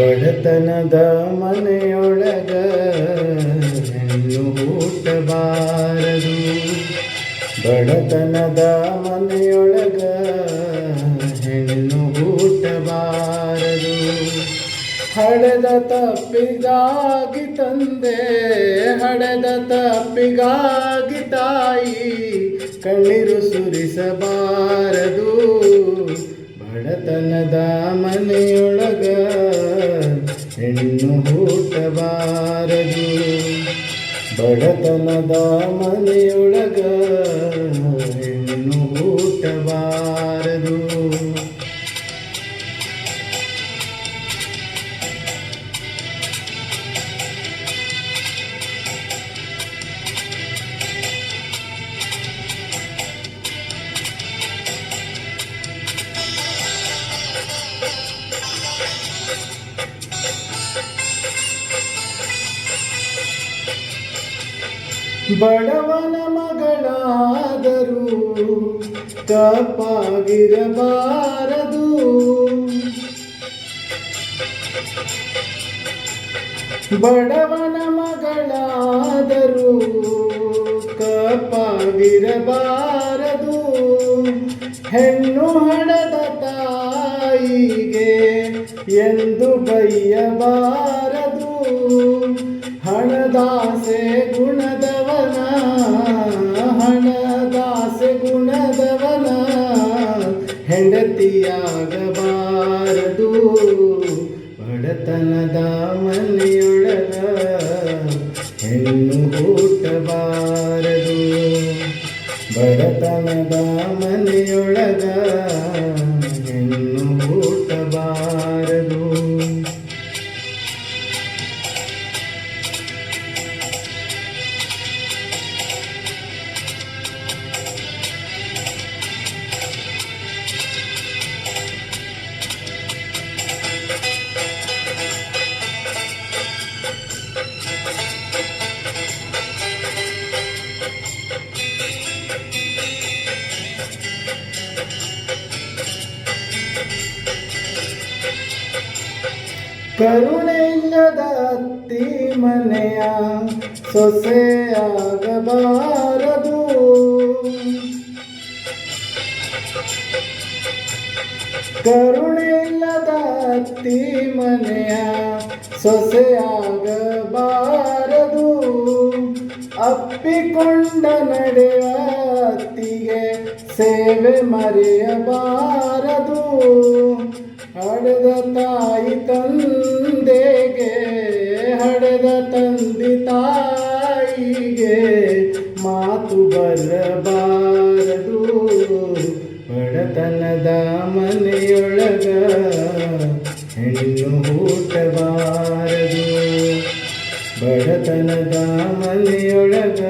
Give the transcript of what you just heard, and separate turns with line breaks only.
ಬಡತನದ ಮನೆಯೊಳಗ ಹೆಣ್ಣು ಹುಟ್ಟಬಾರದು. ಬಡತನದ ಮನೆಯೊಳಗ ಹೆಣ್ಣು ಹುಟ್ಟಬಾರದು. ಹಡೆದ ತಪ್ಪಿಗಾಗಿ ತಂದೆ, ಹಡೆದ ತಪ್ಪಿಗಾಗಿ ತಾಯಿ ಕಣ್ಣೀರು ಸುರಿಸಬಾರದು. ಬಡತನದ ಮನೆಯೊಳಗ ಹೆಣ್ಣು ಹುಟ್ಟಬಾರದು. ಬಡತನದ ಮನೆಯೊಳಗ ಹೆಣ್ಣು ಹುಟ್ಟಬಾರದು. ಬಡವನ ಮಗಳಾದರೂ ಕಪ್ಪಾಗಿರಬಾರದು. ಬಡವನ ಮಗಳಾದರೂ ಕಪ್ಪಾಗಿರಬಾರದು. ಹೆಣ್ಣು ಹಣದ ತಾಯಿಗೆ ಎಂದು ಬೈಯಬಾರದು. ಹಣದಾಸೆ ಗುಣದವನ, ಹಣದಾಸೆ ಗುಣದವನ ಹೆಂಡತಿಯಾಗಬಾರದು. ಬಡತನದ ಮನೆಯೊಳಗ ಹೆಣ್ಣು ಹುಟ್ಟಬಾರದು. ಬಡತನದ ಮನೆಯೊಳಗ ಹೆಣ್ಣು ಹುಟ್ಟಬಾರದು. ಕರುಣೆ ಇಲ್ಲದ ಅತ್ತಿ ಮನೆಯ ಸೊಸೆಯಾಗಬಾರದು. ಕರುಣೆ ಇಲ್ಲದ ಅತ್ತಿ ಮನೆಯ ಸೊಸೆಯಾಗಬಾರದು. ಅಪ್ಪಿಕೊಂಡ ನಡೆವ ಅತ್ತಿಗೆ ಸೇವೆ ಮರೆಯಬಾರದು. ಹಡೆದ ತಾಯಿ ತಂದೆಗೆ, ಹಡೆದ ತಂದೆ ತಾಯಿಗೆ ಮಾತು ಬರಬಾರದು. ಬಡತನದ ಮನೆಯೊಳಗ ಹೆಣ್ಣು ಹುಟ್ಟಬಾರದು. ಬಡತನದ ಮನೆಯೊಳಗ